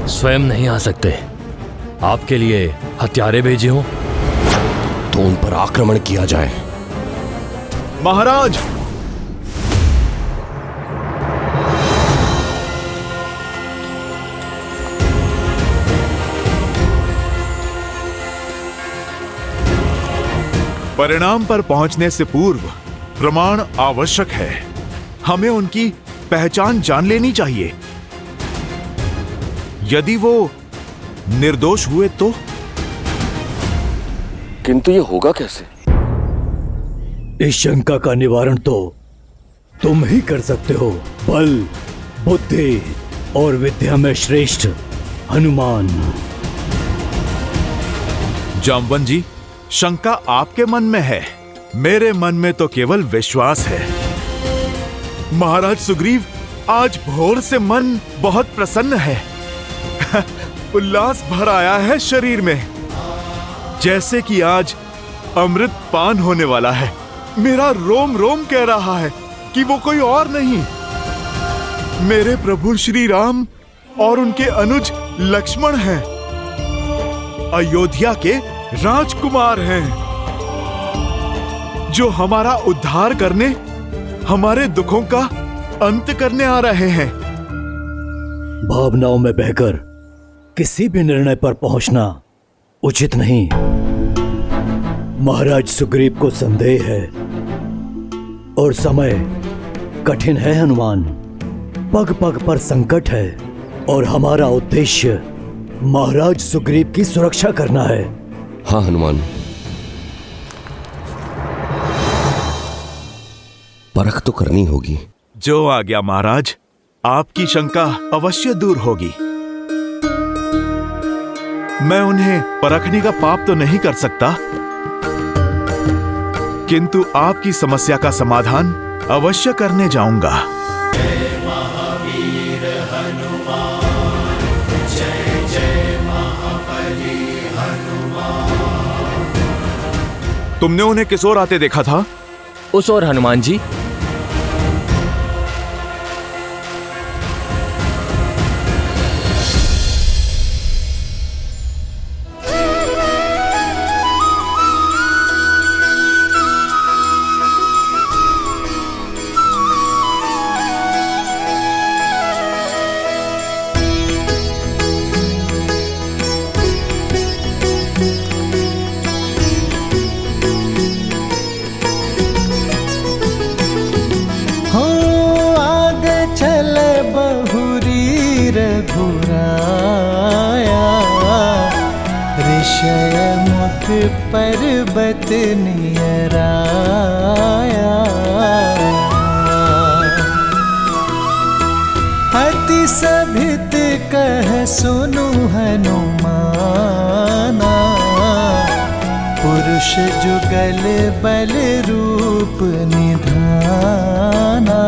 स्वयं नहीं आ सकते, आपके लिए हत्यारे भेजे हों तो उन पर आक्रमण किया जाए। महाराज, परिणाम पर पहुंचने से पूर्व प्रमाण आवश्यक है। हमें उनकी पहचान जान लेनी चाहिए। यदि वो निर्दोष हुए तो? किंतु ये होगा कैसे? इस शंका का निवारण तो तुम ही कर सकते हो। बल, बुद्धि और विद्या में श्रेष्ठ हनुमान। जामवन जी, शंका आपके मन में है, मेरे मन में तो केवल विश्वास है। महाराज सुग्रीव, आज भोर से मन बहुत प्रसन्न है। उल्लास भर आया है शरीर में, जैसे कि आज अमृत पान होने वाला है। मेरा रोम रोम कह रहा है कि वो कोई और नहीं, मेरे प्रभु श्री राम और उनके अनुज लक्ष्मण हैं। अयोध्या के राजकुमार हैं, जो हमारा उद्धार करने, हमारे दुखों का अंत करने आ रहे हैं। भावनाओं में बहकर किसी भी निर्णय पर पहुंचना उचित नहीं। महाराज सुग्रीव को संदेह है और समय कठिन है हनुमान। पग पग पर संकट है और हमारा उद्देश्य महाराज सुग्रीव की सुरक्षा करना है। हाँ हनुमान, परख तो करनी होगी। जो आ गया महाराज, आपकी शंका अवश्य दूर होगी। मैं उन्हें परखने का पाप तो नहीं कर सकता, किंतु आपकी समस्या का समाधान अवश्य करने जाऊंगा। जय महावीर हनुमान, जय जय महाबली हनुमान। तुमने उन्हें किस ओर आते देखा था? उस ओर हनुमान जी। पर्वत नियराया, अति सभित कह सुनु हनुमाना, पुरुष जुगल बल रूप निधाना,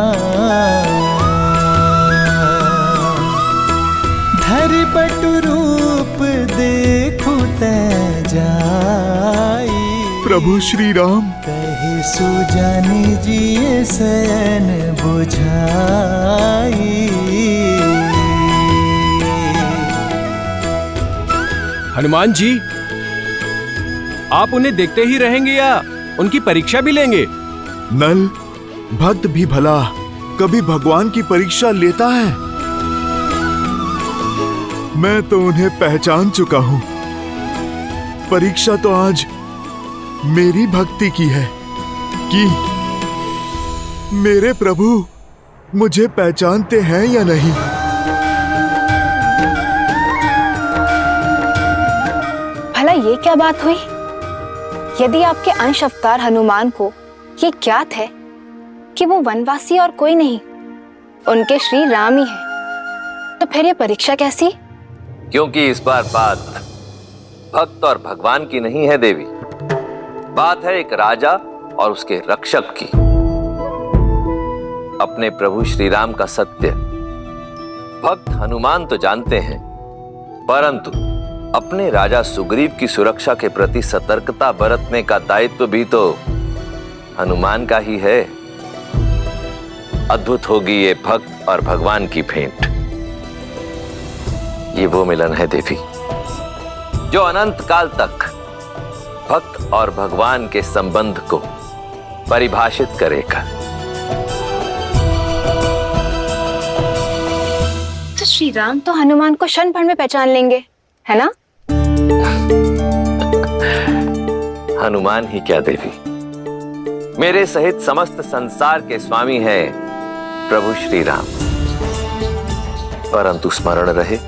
धरि बटु रूप देखु जाई। प्रभु श्री राम कहे सुजानि जिय शयन बुझाई। हनुमान जी, आप उन्हें देखते ही रहेंगे या उनकी परीक्षा भी लेंगे? नल, भक्त भी भला कभी भगवान की परीक्षा लेता है? मैं तो उन्हें पहचान चुका हूं। परीक्षा तो आज मेरी भक्ति की है कि मेरे प्रभु मुझे पहचानते हैं या नहीं। भला ये क्या बात हुई? यदि आपके अंश अवतार हनुमान को ये ज्ञात है कि वो वनवासी और कोई नहीं, उनके श्री राम ही है, तो फिर ये परीक्षा कैसी? क्योंकि इस बार बात भक्त और भगवान की नहीं है देवी, बात है एक राजा और उसके रक्षक की। अपने प्रभु श्री राम का सत्य भक्त हनुमान तो जानते हैं, परंतु अपने राजा सुग्रीव की सुरक्षा के प्रति सतर्कता बरतने का दायित्व भी तो हनुमान का ही है। अद्भुत होगी ये भक्त और भगवान की भेंट। ये वो मिलन है देवी जो अनंत काल तक भक्त और भगवान के संबंध को परिभाषित करेगा। तो श्री राम तो हनुमान को क्षण भर में पहचान लेंगे, है ना? हनुमान ही क्या देवी, मेरे सहित समस्त संसार के स्वामी हैं प्रभु श्री राम। परंतु स्मरण रहे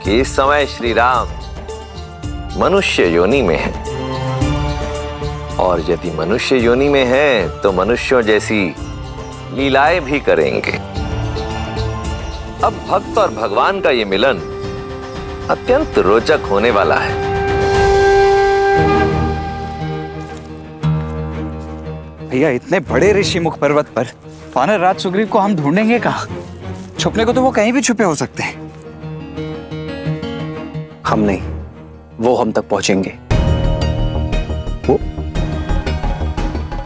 कि इस समय श्री राम मनुष्य योनि में है, और यदि मनुष्य योनि में है तो मनुष्यों जैसी लीलाएं भी करेंगे। अब भक्त और भगवान का ये मिलन अत्यंत रोचक होने वाला है। भैया, इतने बड़े ऋषि मुख पर्वत पर वानर राज सुग्रीव को हम ढूंढेंगे कहाँ? छुपने को तो वो कहीं भी छुपे हो सकते हैं। हम नहीं, वो हम तक पहुंचेंगे। वो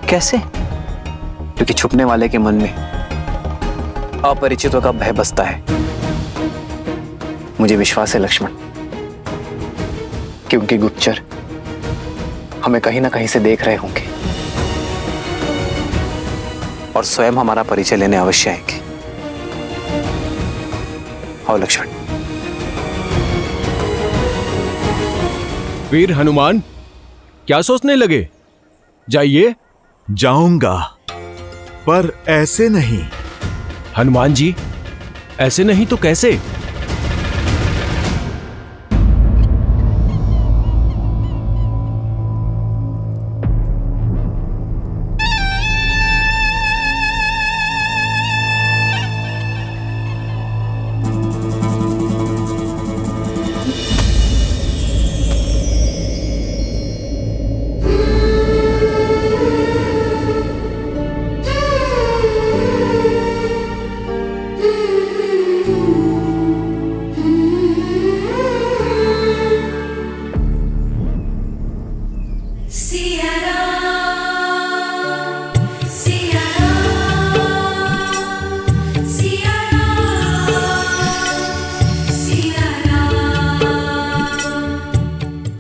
कैसे? क्योंकि छुपने वाले के मन में अपरिचितों का भय बसता है। मुझे विश्वास है लक्ष्मण कि उनके गुप्तचर हमें कहीं ना कहीं से देख रहे होंगे और स्वयं हमारा परिचय लेने अवश्य आएंगे। आओ लक्ष्मण। वीर हनुमान, क्या सोचने लगे? जाइए। जाऊंगा, पर ऐसे नहीं। हनुमान जी, ऐसे नहीं तो कैसे?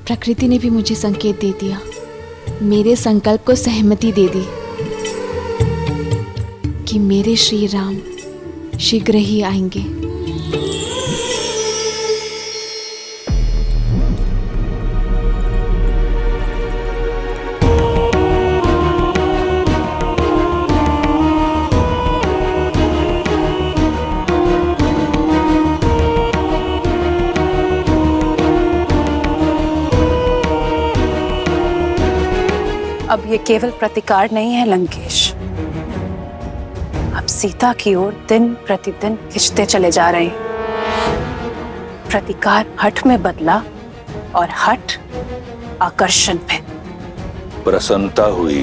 प्रकृति ने भी मुझे संकेत दे दिया, मेरे संकल्प को सहमति दे दी कि मेरे श्री राम शीघ्र ही आएंगे। अब ये केवल प्रतिकार नहीं है लंकेश, अब सीता की ओर दिन प्रतिदिन खिंचते चले जा रहे हैं। प्रतिकार हठ में बदला और हठ आकर्षण में। प्रसन्नता हुई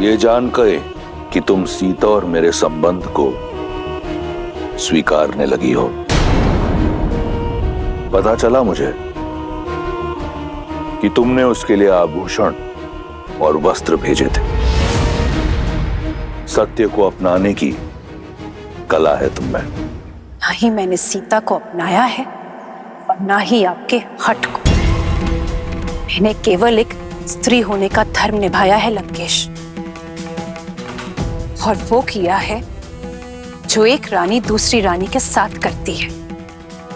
ये जानकर कि तुम सीता और मेरे संबंध को स्वीकारने लगी हो। पता चला मुझे कि तुमने उसके लिए आभूषण और वस्त्र भेजे थे। सत्य को अपनाने की कला है तुम में। ना ही मैंने सीता को अपनाया है और ना ही आपके हठ को। मैंने केवल एक स्त्री होने का धर्म निभाया है लंकेश, और वो किया है जो एक रानी दूसरी रानी के साथ करती है,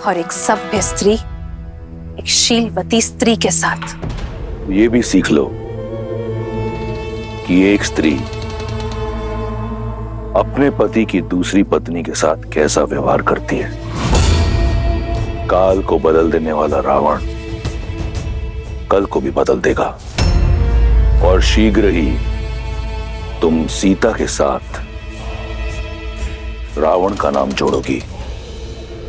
और एक सभ्य स्त्री एक शीलवती स्त्री के साथ। ये भी सीख लो कि एक स्त्री अपने पति की दूसरी पत्नी के साथ कैसा व्यवहार करती है। काल को बदल देने वाला रावण कल को भी बदल देगा, और शीघ्र ही तुम सीता के साथ रावण का नाम जोड़ोगी।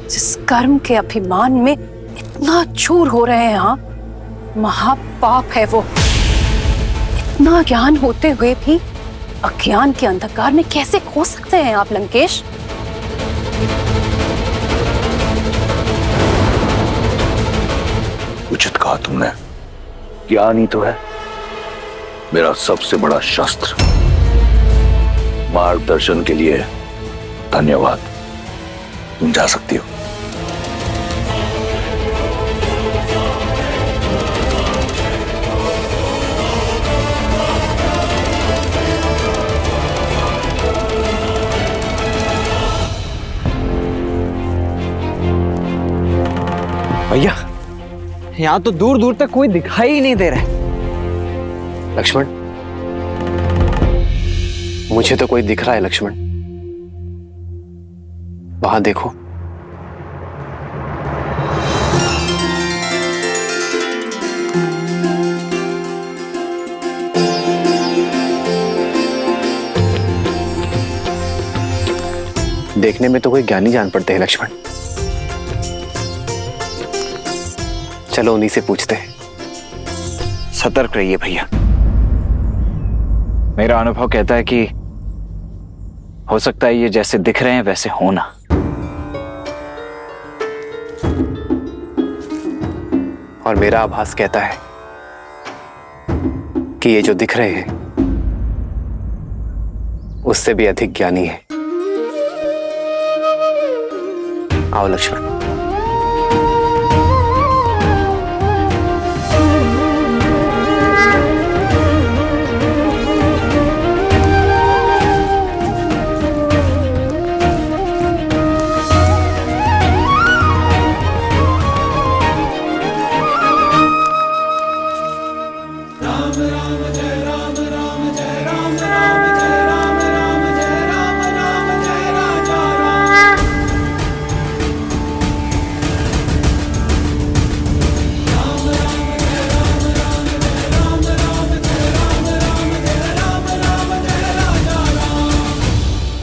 जिस कर्म के अभिमान में इतना चूर हो रहे हैं आप, महापाप है वो। इतना ज्ञान होते हुए भी अज्ञान के अंधकार में कैसे खो सकते हैं आप लंकेश? उचित कहा तुमने। ज्ञान ही तो है मेरा सबसे बड़ा शस्त्र। मार्गदर्शन के लिए धन्यवाद। तुम जा सकती हो। भैया यहाँ तो दूर दूर तक कोई दिखाई ही नहीं दे रहा है। लक्ष्मण, मुझे तो कोई दिख रहा है लक्ष्मण। वहां देखो। देखने में तो कोई ज्ञानी जान पड़ते हैं लक्ष्मण। चलो उन्हीं से पूछते हैं। सतर्क रहिए भैया। मेरा अनुभव कहता है कि हो सकता है ये जैसे दिख रहे हैं वैसे होना। और मेरा आभास कहता है कि ये जो दिख रहे हैं उससे भी अधिक ज्ञानी है। आओ लक्ष्मण।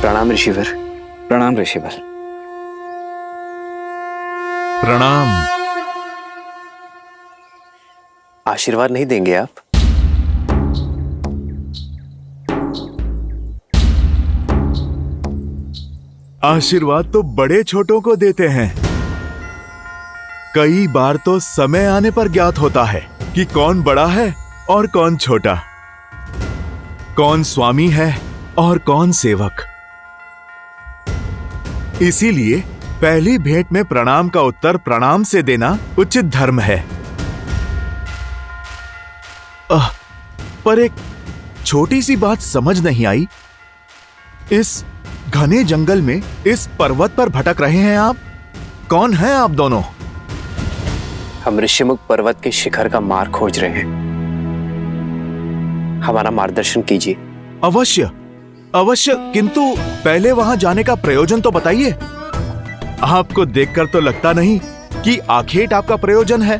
प्रणाम ऋषिवर। प्रणाम ऋषिवर। प्रणाम। आशीर्वाद नहीं देंगे आप? आशीर्वाद तो बड़े छोटों को देते हैं। कई बार तो समय आने पर ज्ञात होता है कि कौन बड़ा है और कौन छोटा, कौन स्वामी है और कौन सेवक। इसीलिए पहली भेंट में प्रणाम का उत्तर प्रणाम से देना उचित धर्म है। पर एक छोटी सी बात समझ नहीं आई। इस घने जंगल में इस पर्वत पर भटक रहे हैं आप। कौन हैं आप दोनों? हम ऋषिमुख पर्वत के शिखर का मार्ग खोज रहे हैं। हमारा मार्गदर्शन कीजिए। अवश्य अवश्य, किंतु पहले वहां जाने का प्रयोजन तो बताइए। आपको देखकर तो लगता नहीं कि आखेट आपका प्रयोजन है।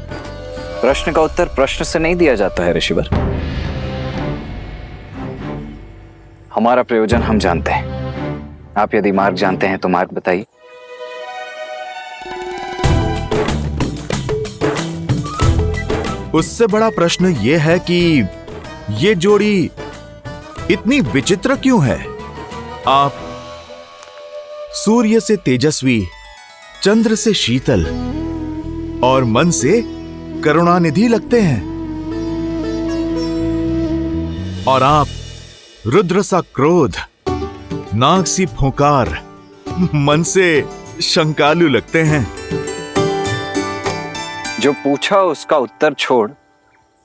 प्रश्न का उत्तर प्रश्न से नहीं दिया जाता है ऋषिवर। हमारा प्रयोजन हम जानते हैं। आप यदि मार्ग जानते हैं तो मार्ग बताइए। उससे बड़ा प्रश्न यह है कि ये जोड़ी इतनी विचित्र क्यों है? आप सूर्य से तेजस्वी, चंद्र से शीतल और मन से करुणानिधि लगते हैं, और आप रुद्र सा क्रोध, नाग सी फुंकार, मन से शंकालु लगते हैं। जो पूछा उसका उत्तर छोड़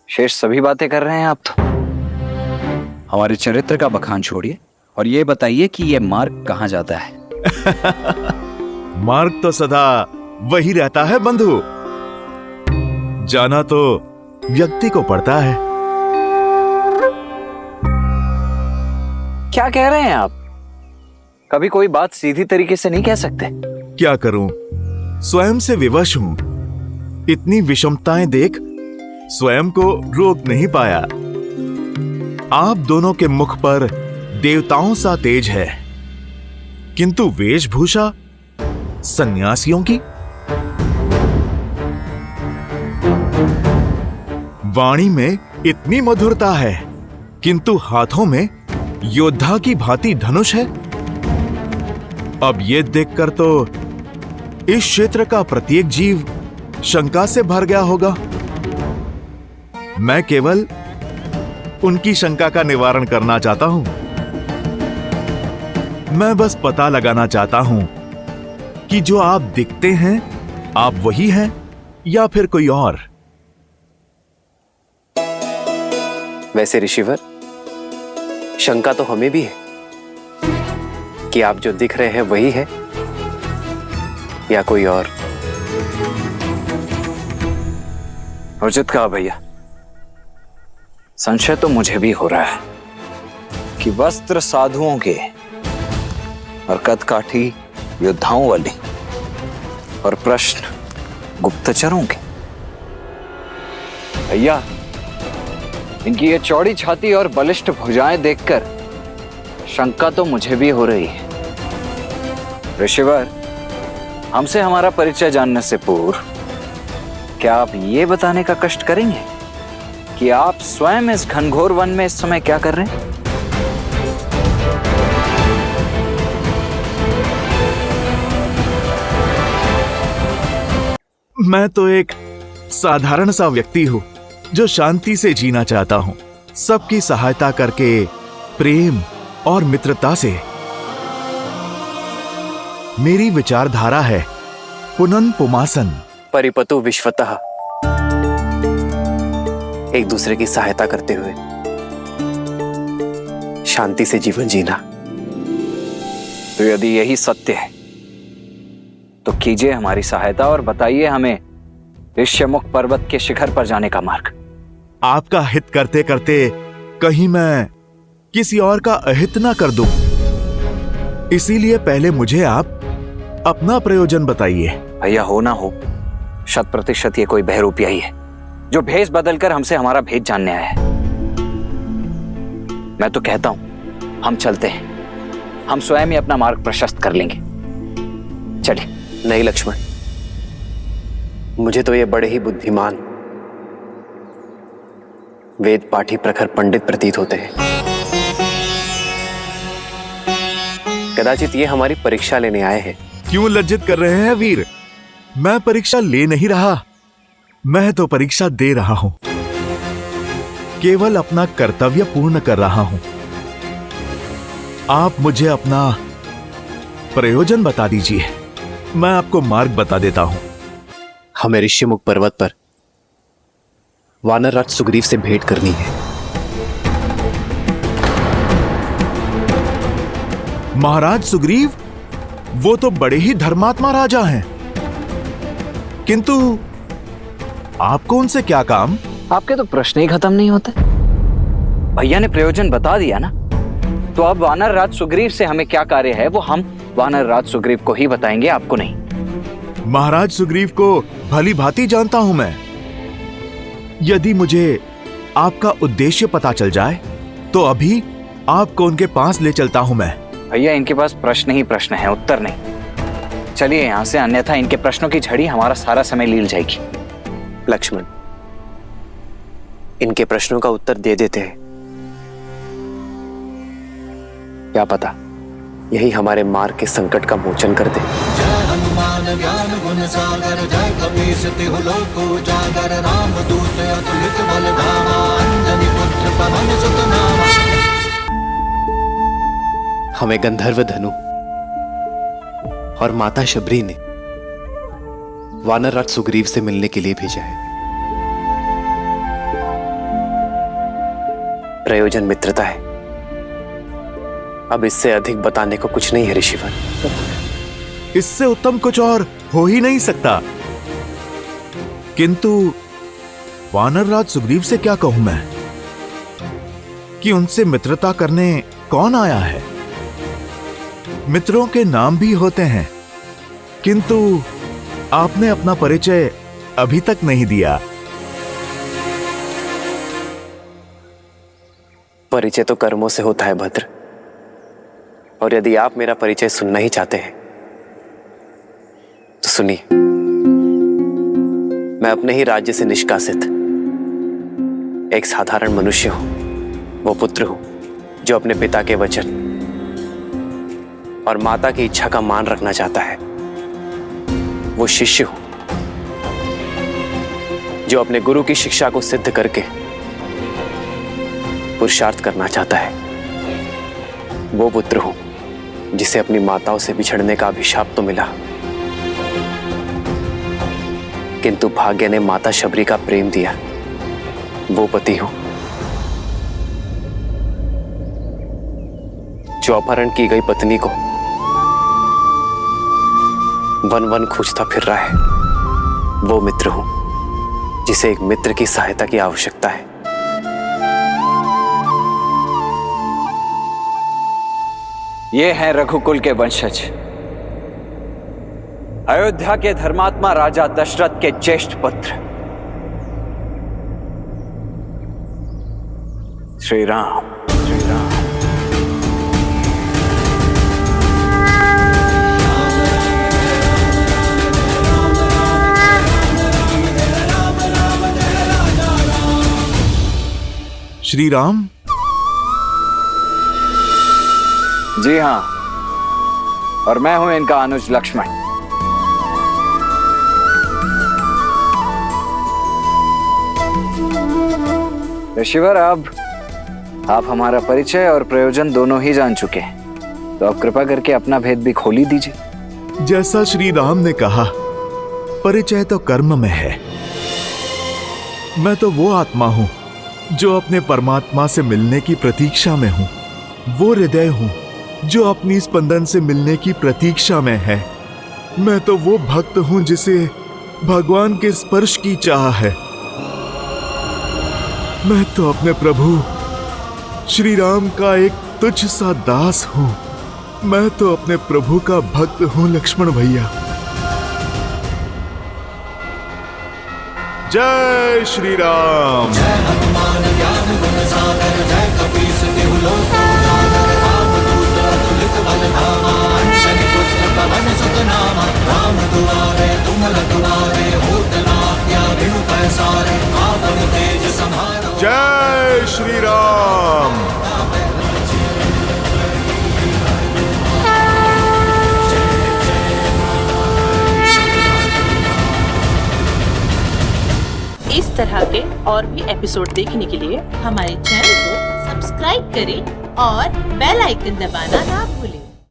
शेष सभी बातें कर रहे हैं आप तो। हमारे चरित्र का बखान छोड़िए और ये बताइए कि ये मार्ग कहां जाता है। मार्ग तो सदा वही रहता है बंधु। जाना तो व्यक्ति को पड़ता है। क्या कह रहे हैं आप? कभी कोई बात सीधी तरीके से नहीं कह सकते। क्या करूं, स्वयं से विवश हूं। इतनी विषमताएं देख स्वयं को रोक नहीं पाया। आप दोनों के मुख पर देवताओं सा तेज है, किंतु वेशभूषा सन्यासियों की। वाणी में इतनी मधुरता है, किंतु हाथों में योद्धा की भांति धनुष है। अब ये देखकर तो इस क्षेत्र का प्रत्येक जीव शंका से भर गया होगा। मैं केवल उनकी शंका का निवारण करना चाहता हूं। मैं बस पता लगाना चाहता हूं कि जो आप दिखते हैं, आप वही हैं या फिर कोई और। वैसे ऋषिवर, शंका तो हमें भी है कि आप जो दिख रहे हैं वही है या कोई और। उचित कहा भैया। संशय तो मुझे भी हो रहा है कि वस्त्र साधुओं के और कदकाठी योद्धाओं वाले और प्रश्न गुप्तचरों के। भैया, इनकी ये चौड़ी छाती और बलिष्ठ भुजाएं देखकर शंका तो मुझे भी हो रही है। ऋषिवर, हमसे हमारा परिचय जानने से पूर्व क्या आप ये बताने का कष्ट करेंगे कि आप स्वयं इस घनघोर वन में इस समय क्या कर रहे हैं? मैं तो एक साधारण सा व्यक्ति हूं जो शांति से जीना चाहता हूं, सबकी सहायता करके, प्रेम और मित्रता से। मेरी विचारधारा है पुनन पुमासन। परिपतु विश्वतः, एक दूसरे की सहायता करते हुए शांति से जीवन जीना। तो यदि यही सत्य है तो कीजिए हमारी सहायता और बताइए हमें ऋष्यमुख पर्वत के शिखर पर जाने का मार्ग। आपका हित करते करते कहीं मैं किसी और का अहित ना कर दूं, इसीलिए पहले मुझे आप अपना प्रयोजन बताइए। भैया, हो ना हो 100% ये कोई बहरूपिया ही है जो भेष बदलकर हमसे हमारा भेद जानने आया है। मैं तो कहता हूं हम चलते हैं, हम स्वयं ही अपना मार्ग प्रशस्त कर लेंगे। चलिए। नहीं लक्ष्मण, मुझे तो ये बड़े ही बुद्धिमान, वेद पाठी प्रखर पंडित प्रतीत होते हैं। कदाचित ये हमारी परीक्षा लेने आए हैं। क्यों लज्जित कर रहे हैं वीर? मैं परीक्षा ले नहीं रहा, मैं तो परीक्षा दे रहा हूं। केवल अपना कर्तव्य पूर्ण कर रहा हूं। आप मुझे अपना प्रयोजन बता दीजिए, मैं आपको मार्ग बता देता हूं। हमें ऋष्यमुख पर्वत पर वानरराज सुग्रीव से भेंट करनी है। महाराज सुग्रीव, वो तो बड़े ही धर्मात्मा राजा हैं, किंतु आपको उनसे क्या काम? आपके तो प्रश्न ही खत्म नहीं होते। भैया ने प्रयोजन बता दिया ना, तो अब वानर राज सुग्रीव से हमें क्या कार्य है वो हम वानर राज सुग्रीव को ही बताएंगे, आपको नहीं। महाराज सुग्रीव को भली भांति जानता हूं मैं। यदि मुझे आपका उद्देश्य पता चल जाए तो अभी आपको उनके पास ले चलता हूं मैं। भैया, इनके पास प्रश्न ही प्रश्न है, उत्तर नहीं। चलिए यहां से, अन्यथा इनके प्रश्नों की झड़ी हमारा सारा समय लील जाएगी। लक्ष्मण, इनके प्रश्नों का उत्तर दे देते हैं, क्या पता यही हमारे मार्ग के संकट का मोचन कर दे। जय हनुमान ज्ञान गुण सागर, जय कपीस तिहु लोक उजागर, राम दूत अतुलित बल धामा, अंजनी पुत्र पवन सुत नामा। हमें गंधर्व धनु और माता शबरी ने वानरराज सुग्रीव से मिलने के लिए भेजा है। प्रयोजन मित्रता है। अब इससे अधिक बताने को कुछ नहीं है ऋषिवर। इससे उत्तम कुछ और हो ही नहीं सकता। किंतु वानरराज सुग्रीव से क्या कहूं मैं कि उनसे मित्रता करने कौन आया है? मित्रों के नाम भी होते हैं, किंतु आपने अपना परिचय अभी तक नहीं दिया। परिचय तो कर्मों से होता है भद्र, और यदि आप मेरा परिचय सुनना ही चाहते हैं तो सुनिए। मैं अपने ही राज्य से निष्कासित एक साधारण मनुष्य हूं, वो पुत्र हूं जो अपने पिता के वचन और माता की इच्छा का मान रखना चाहता है। वो शिष्य हूं जो अपने गुरु की शिक्षा को सिद्ध करके पुरुषार्थ करना चाहता है। वो पुत्र हूं जिसे अपनी माताओं से बिछड़ने का अभिशाप तो मिला, किंतु भाग्य ने माता शबरी का प्रेम दिया। वो पति हूं जो अपहरण की गई पत्नी को वन वन खोजता फिर रहा है। वो मित्र हूं जिसे एक मित्र की सहायता की आवश्यकता है। ये हैं रघुकुल के वंशज, अयोध्या के धर्मात्मा राजा दशरथ के ज्येष्ठ पुत्र श्री राम। श्री राम? जी हाँ, और मैं हूं इनका अनुज लक्ष्मण। ऋषिवर, अब आप हमारा परिचय और प्रयोजन दोनों ही जान चुके हैं, तो अब कृपा करके अपना भेद भी खोल ही दीजिए। जैसा श्री राम ने कहा, परिचय तो कर्म में है। मैं तो वो आत्मा हूं जो अपने परमात्मा से मिलने की प्रतीक्षा में हूं। वो हृदय हूं जो अपनी स्पंदन से मिलने की प्रतीक्षा में है। मैं तो वो भक्त हूं जिसे भगवान के स्पर्श की चाह है। मैं तो अपने प्रभु श्री राम का एक तुच्छ सा दास हूं। मैं तो अपने प्रभु का भक्त हूं लक्ष्मण भैया। जय श्री राम। जय हनुमान ज्ञान गुण सागर, जय कपीस तिहु लोक उजागर, रामदूत अतुलित बल धामा, अंजनी पुत्र पवन सुत नामा, राम दुआरे तुम रखवारे, होत न आज्ञा बिनु पैसारे, आपन तेज सम्हारो। जय श्री राम। इस तरह के और भी एपिसोड देखने के लिए हमारे चैनल को सब्सक्राइब करें और बेल आइकन दबाना ना भूलें।